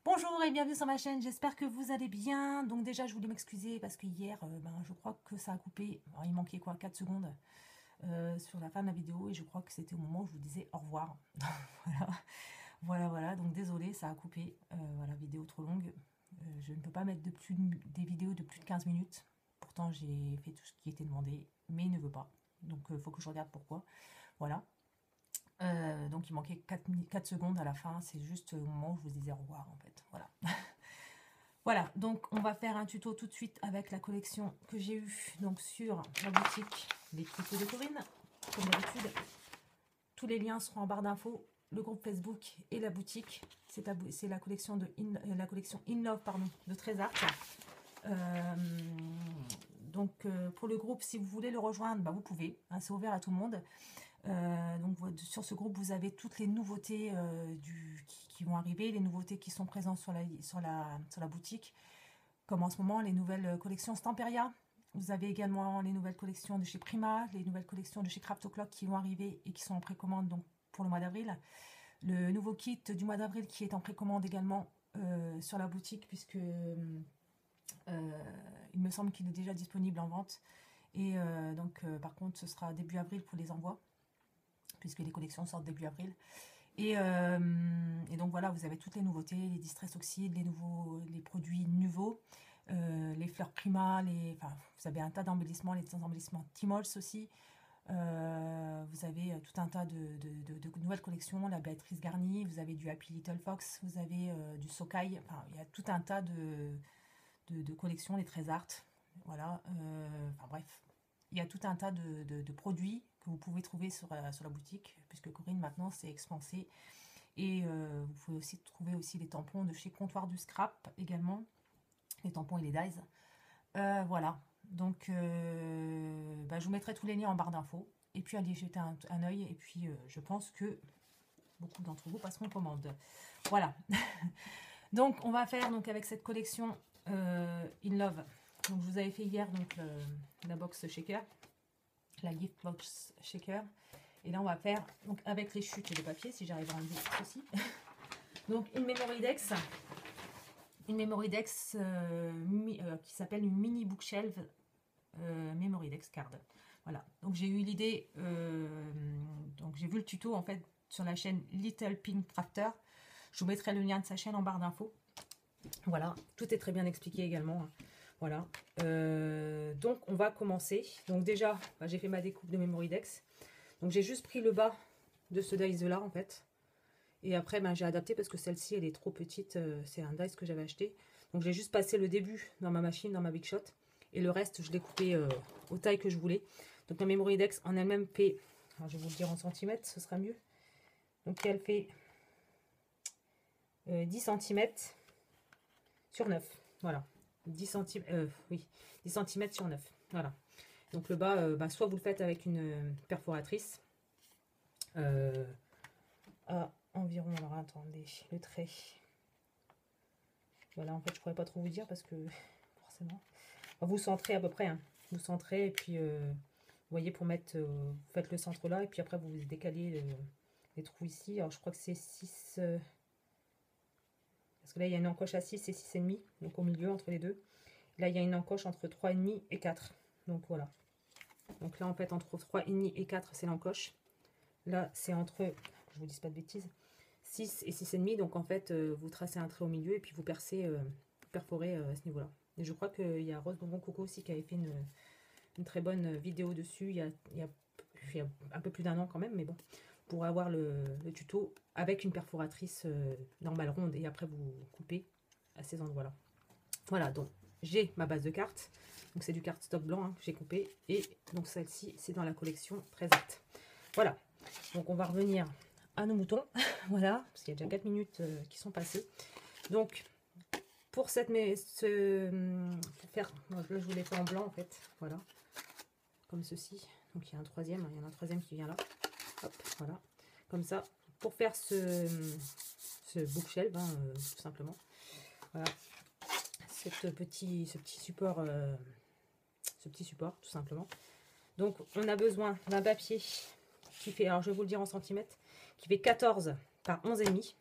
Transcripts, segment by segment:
Bonjour et bienvenue sur ma chaîne, j'espère que vous allez bien. Donc déjà je voulais m'excuser parce que hier je crois que ça a coupé, alors, il manquait quoi 4 secondes sur la fin de la vidéo et je crois que c'était au moment où je vous disais au revoir. Voilà, voilà, donc désolé ça a coupé, voilà, vidéo trop longue. Je ne peux pas mettre des vidéos de plus de 15 minutes, pourtant j'ai fait tout ce qui était demandé, mais il ne veut pas. Donc il faut que je regarde pourquoi, voilà. Donc il manquait 4 secondes à la fin, c'est juste au moment où je vous disais au revoir en fait, voilà. Voilà, donc on va faire un tuto tout de suite avec la collection que j'ai eue donc sur la boutique Les Tutos de Corinne, comme d'habitude. Tous les liens seront en barre d'infos, le groupe Facebook et la boutique. C'est la collection la collection In Love pardon, de Trésart. Pour le groupe, si vous voulez le rejoindre, bah, vous pouvez, hein, c'est ouvert à tout le monde. Donc sur ce groupe, vous avez toutes les nouveautés qui vont arriver, les nouveautés qui sont présentes sur la boutique, comme en ce moment les nouvelles collections Stamperia. Vous avez également les nouvelles collections de chez Prima, les nouvelles collections de chez Craft O'Clock qui vont arriver et qui sont en précommande donc pour le mois d'avril. Le nouveau kit du mois d'avril qui est en précommande également sur la boutique, puisque il me semble qu'il est déjà disponible en vente. Et par contre, ce sera début avril pour les envois, puisque les collections sortent début avril. Et donc voilà, vous avez toutes les nouveautés, les Distress Oxide, les produits nouveaux, les fleurs Prima, vous avez un tas d'embellissements, les embellissements Timols aussi. Vous avez tout un tas de nouvelles collections, la Béatrice Garnie, vous avez du Happy Little Fox, vous avez du Sokai, enfin il y a tout un tas de collections, les Trésart, voilà, bref. Il y a tout un tas de produits que vous pouvez trouver sur la boutique, puisque Corinne maintenant s'est expansée. Et vous pouvez aussi trouver aussi les tampons de chez Comptoir du Scrap également, les tampons et les dies. Voilà, donc je vous mettrai tous les liens en barre d'infos. Et puis allez jeter un œil, et puis je pense que beaucoup d'entre vous passeront commande. Voilà. Donc on va faire donc avec cette collection In Love. Donc je vous avais fait hier donc la box shaker, la gift box shaker. Et là on va faire donc avec les chutes et le papier, si j'arrive à enlever ceci. Donc une memory dex qui s'appelle une mini bookshelf memory dex card. Voilà, donc j'ai eu l'idée, donc j'ai vu le tuto en fait sur la chaîne Little Pink Crafter. Je vous mettrai le lien de sa chaîne en barre d'infos. Voilà, tout est très bien expliqué également. Voilà, donc on va commencer. Donc déjà, j'ai fait ma découpe de memory dex. Donc j'ai juste pris le bas de ce dice là en fait. Et après j'ai adapté parce que celle-ci elle est trop petite. C'est un dice que j'avais acheté. Donc j'ai juste passé le début dans ma machine, dans ma Big Shot. Et le reste je l'ai coupé aux tailles que je voulais. Donc ma memory dex en elle-même fait, alors je vais vous le dire en centimètres, ce sera mieux. Donc elle fait 10 cm sur 9. Voilà. 10 cm, oui, 10 cm sur 9. Voilà. Donc le bas, soit vous le faites avec une perforatrice à environ, alors attendez, le trait. Voilà, en fait, je pourrais pas trop vous dire parce que forcément, vous centrez à peu près, hein. Vous centrez et puis vous voyez pour mettre, vous faites le centre là et puis après vous décalez les trous ici. Alors je crois que c'est 6, parce que là il y a une encoche à 6 et 6,5, donc au milieu entre les deux. Là il y a une encoche entre 3,5 et 4. Donc voilà. Donc là en fait entre 3,5 et 4 c'est l'encoche. Là c'est entre, que je vous dise pas de bêtises, 6 et 6,5. Donc en fait vous tracez un trait au milieu et puis vous percez, perforez à ce niveau là. Et je crois qu'il y a Rose Bonbon Coco aussi qui avait fait une très bonne vidéo dessus il y a un peu plus d'un an quand même, mais bon, pour avoir le tuto avec une perforatrice normale ronde et après vous coupez à ces endroits là. Voilà, donc j'ai ma base de cartes, donc c'est du cardstock blanc hein, que j'ai coupé, et donc celle-ci c'est dans la collection Trésart. Voilà, donc on va revenir à nos moutons. Voilà, parce qu'il y a déjà 4 minutes qui sont passées. Donc pour pour faire, là je vous l'ai fait en blanc en fait, voilà, comme ceci. Donc il y a un troisième, il y en a un troisième qui vient là. Hop, voilà, comme ça, pour faire ce bookshelf, hein, tout simplement. Voilà, ce petit support, tout simplement. Donc on a besoin d'un papier qui fait, alors je vais vous le dire en centimètres, qui fait 14 par 11,5.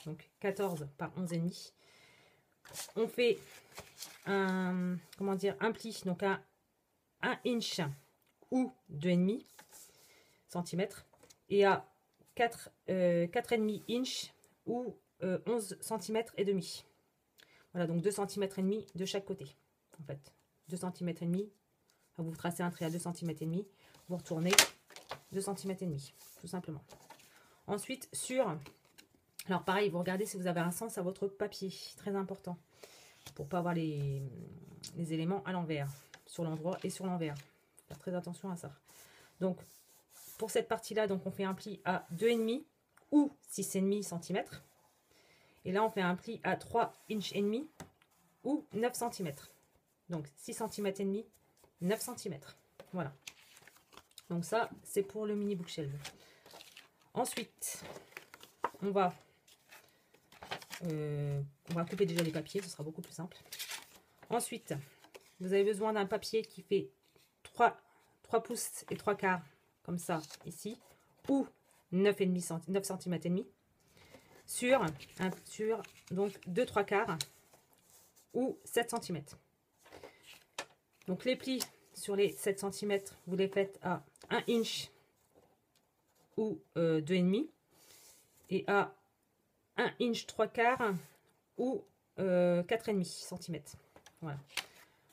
donc 14 par 11,5. On fait un, comment dire, un pli, donc un 1 inch ou 2,5 cm et à 4,5 inch ou 11 cm et demi. Voilà, donc 2 cm et demi de chaque côté. En fait, 2 cm et demi. Vous tracez un trait à 2 cm et demi, vous retournez 2 cm et demi, tout simplement. Ensuite, alors pareil, vous regardez si vous avez un sens à votre papier, très important, pour pas avoir les éléments à l'envers, sur l'endroit et sur l'envers. Faire très attention à ça. Donc, pour cette partie-là, donc on fait un pli à 2,5 ou 6,5 cm. Et là, on fait un pli à 3 inch et demi ou 9 cm. Donc 6 cm et demi, 9 cm. Voilà. Donc ça, c'est pour le mini bookshelf. Ensuite, on va couper déjà les papiers, ce sera beaucoup plus simple. Ensuite, vous avez besoin d'un papier qui fait 3 pouces et 3 quarts, comme ça, ici, ou 9 cm et demi, sur donc 2 3 quarts ou 7 cm. Donc les plis sur les 7 cm, vous les faites à 1 inch ou 2,5 et à 1 inch 3 quarts ou 4,5 cm. Voilà.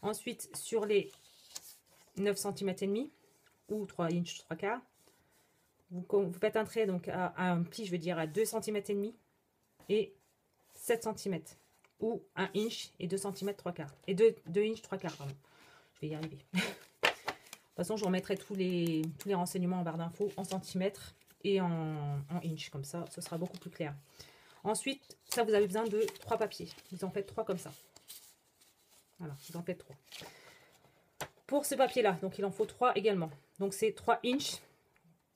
Ensuite, sur les 9 cm et demi ou 3 inch 3 quarts, vous faites un trait donc à un pli, je veux dire à 2 cm et demi et 7 cm ou 1 inch et 2 cm 3 quarts et 2 inch 3 quarts, pardon. Je vais y arriver. De toute façon, je remettrai tous les renseignements en barre d'infos en centimètres et en inch, comme ça, ce sera beaucoup plus clair. Ensuite, ça, vous avez besoin de 3 papiers. Vous en faites 3 comme ça. Voilà, vous en faites 3. Pour ce papier-là, donc il en faut 3 également. Donc c'est 3 inch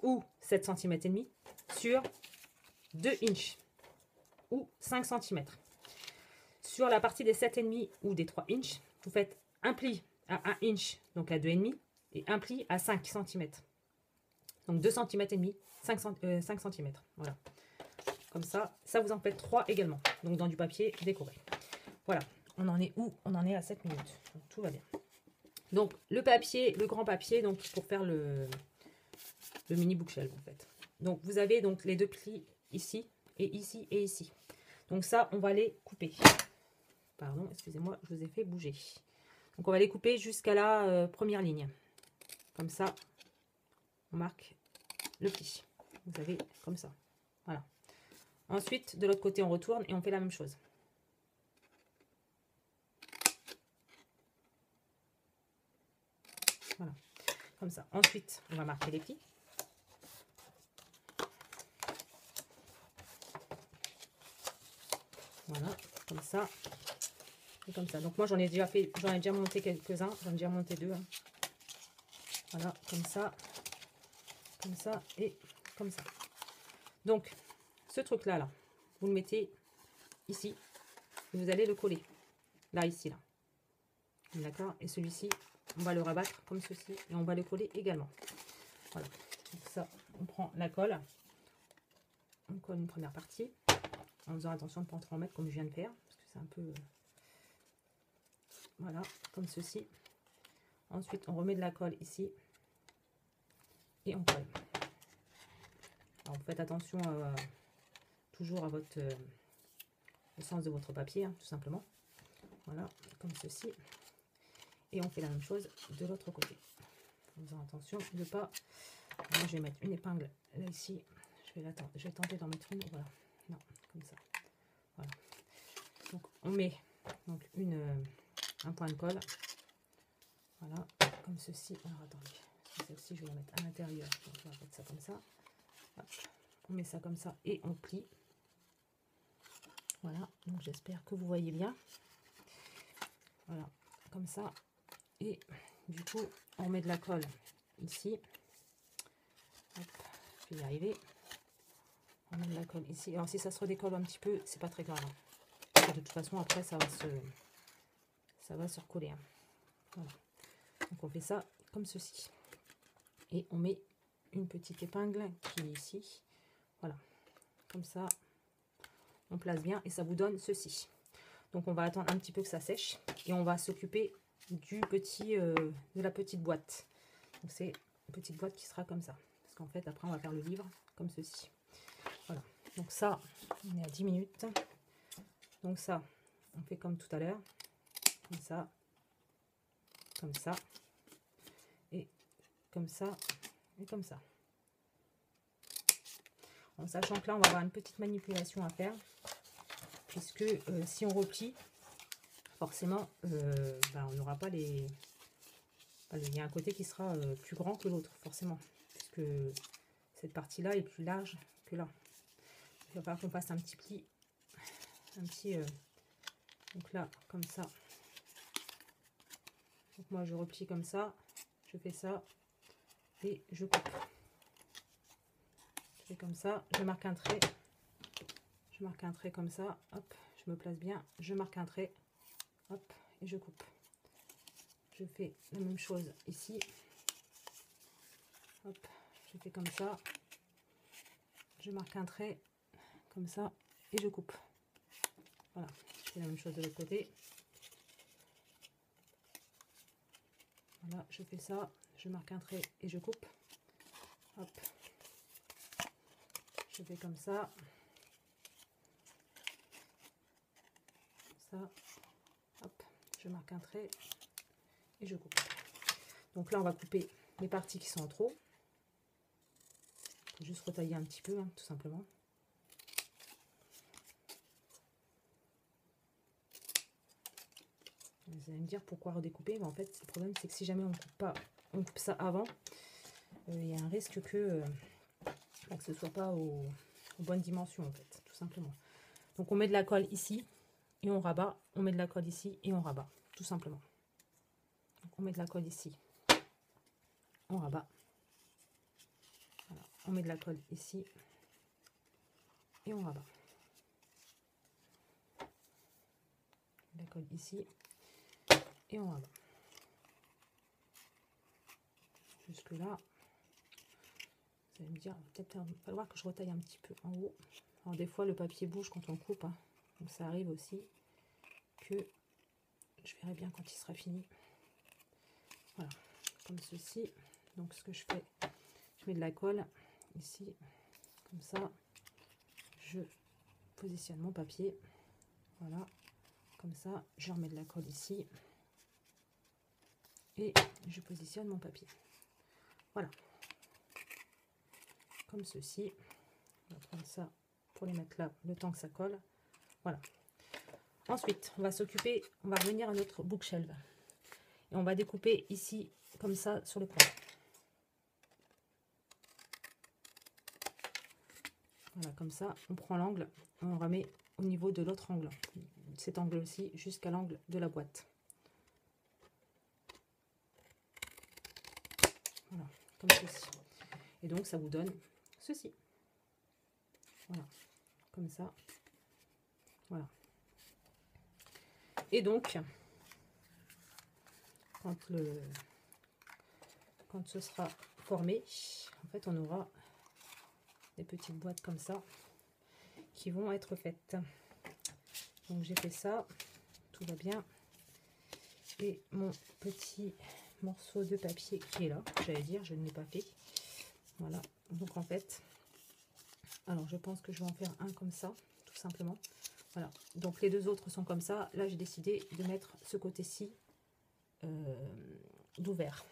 ou 7 cm et demi sur 2 inch ou 5 cm. Sur la partie des 7,5 ou des 3 inch, vous faites un pli à 1 inch, donc à 2,5, et un pli à 5 cm. Donc 2 cm et demi, 5 cm. Voilà. Comme ça, ça vous en faites 3 également. Donc dans du papier décoré. Voilà. On en est où? On en est à 7 minutes. Donc tout va bien. Donc le papier, le grand papier, donc pour faire le mini bookshelf en fait. Donc vous avez donc les deux plis ici et ici et ici. Donc ça, on va les couper. Pardon, excusez-moi, je vous ai fait bouger. Donc on va les couper jusqu'à la première ligne. Comme ça, on marque le pli. Vous avez comme ça. Voilà. Ensuite, de l'autre côté, on retourne et on fait la même chose. Voilà. Comme ça. Ensuite, on va marquer les plis. Voilà, comme ça. Et comme ça. Donc moi, j'en ai déjà monté quelques-uns. J'en ai déjà monté 2. Hein. Voilà, comme ça et comme ça. Donc, ce truc-là, là, vous le mettez ici. Et vous allez le coller. Là, ici, là. D'accord? Et celui-ci, on va le rabattre comme ceci. Et on va le coller également. Voilà. Donc ça, on prend la colle. On colle une première partie. En faisant attention de ne pas trop en mettre comme je viens de faire. Parce que c'est un peu... Voilà, comme ceci. Ensuite, on remet de la colle ici. Et on colle. Alors, vous faites attention toujours à votre au sens de votre papier, hein, tout simplement. Voilà, comme ceci. Et on fait la même chose de l'autre côté. En faisant attention de ne pas... Moi, je vais mettre une épingle là, ici. Je vais tenter d'en mettre une. Voilà. Non, comme ça. Voilà. Donc, on met donc un point de colle. Voilà, comme ceci. Alors, attendez. Celle-ci, je vais la mettre à l'intérieur. Donc, on va mettre ça comme ça. Hop. On met ça comme ça et on plie. Voilà, donc j'espère que vous voyez bien. Voilà, comme ça. Et du coup, on met de la colle ici. Hop, je vais y arriver. On met de la colle ici. Alors si ça se redécolle un petit peu, c'est pas très grave. De toute façon, après, ça va se recoller. Hein. Voilà. Donc on fait ça comme ceci. Et on met une petite épingle qui est ici. Voilà, comme ça. On place bien et ça vous donne ceci. Donc on va attendre un petit peu que ça sèche et on va s'occuper du petit, de la petite boîte. Donc c'est une petite boîte qui sera comme ça. Parce qu'en fait après on va faire le livre comme ceci. Voilà. Donc ça, on est à 10 minutes. Donc ça, on fait comme tout à l'heure. Comme ça. Comme ça. Et comme ça. Et comme ça. En sachant que là, on va avoir une petite manipulation à faire. Puisque si on replie, forcément, on n'aura pas les... Il y a un côté qui sera plus grand que l'autre, forcément. Puisque cette partie-là est plus large que là. Il va falloir qu'on fasse un petit pli. Un petit... donc là, comme ça. Donc moi, je replie comme ça. Je fais ça. Et je coupe. Je fais comme ça. Je marque un trait. Je marque un trait comme ça. Hop, je me place bien. Je marque un trait. Hop, et je coupe. Je fais la même chose ici. Hop, je fais comme ça. Je marque un trait comme ça et je coupe. Voilà, je fais la même chose de l'autre côté. Voilà, je fais ça. Je marque un trait et je coupe. Hop. Je fais comme ça. Ça. Hop, je marque un trait et je coupe. Donc là, on va couper les parties qui sont en trop. Faut juste retailler un petit peu, hein, tout simplement. Vous allez me dire pourquoi redécouper, mais en fait, le problème, c'est que si jamais on coupe ça avant, il y a un risque que ce soit pas aux bonnes dimensions, en fait, tout simplement. Donc, on met de la colle ici et on rabat. On met de la colle ici et on rabat, tout simplement. Donc, on met de la colle ici, on rabat. Voilà. On met de la colle ici et on rabat. La colle ici et on rabat. Jusque là. Vous allez me dire, peut-être il va falloir que je retaille un petit peu en haut. Alors des fois le papier bouge quand on coupe, hein. Donc ça arrive aussi que je verrai bien quand il sera fini. Voilà, comme ceci. Donc ce que je fais, je mets de la colle ici, comme ça. Je positionne mon papier. Voilà, comme ça. Je remets de la colle ici. Et je positionne mon papier. Voilà. Comme ceci. On va prendre ça pour les mettre là le temps que ça colle. Voilà. Ensuite, on va s'occuper, on va revenir à notre bookshelf. Et on va découper ici, comme ça, sur le coin. Voilà, comme ça, on prend l'angle, on remet au niveau de l'autre angle. Cet angle-ci jusqu'à l'angle de la boîte. Voilà, comme ceci. Et donc, ça vous donne ceci. Voilà, comme ça. Voilà. Et donc, quand ce sera formé, en fait, on aura des petites boîtes comme ça qui vont être faites. Donc, j'ai fait ça. Tout va bien. Et mon petit morceau de papier qui est là, j'allais dire, je ne l'ai pas fait. Voilà. Donc, en fait, alors, je pense que je vais en faire un comme ça, tout simplement. Voilà, donc les deux autres sont comme ça. Là, j'ai décidé de mettre ce côté-ci d'ouvert.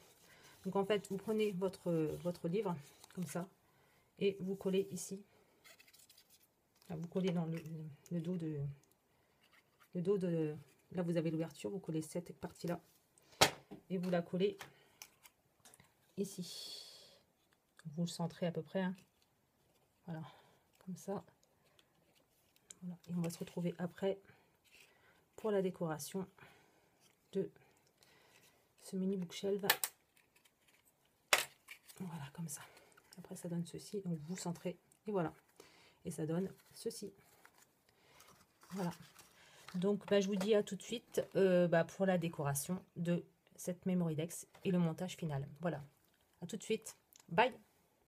Donc, en fait, vous prenez votre livre, comme ça, et vous collez ici. Là, vous collez dans le dos de... Là, vous avez l'ouverture, vous collez cette partie-là. Et vous la collez ici. Vous le centrez à peu près. Hein. Voilà, comme ça. Voilà. Et on va se retrouver après pour la décoration de ce mini bookshelf. Voilà, comme ça. Après, ça donne ceci. Donc, vous centrez. Et voilà. Et ça donne ceci. Voilà. Donc, je vous dis à tout de suite pour la décoration de cette Memory Dex et le montage final. Voilà. À tout de suite. Bye.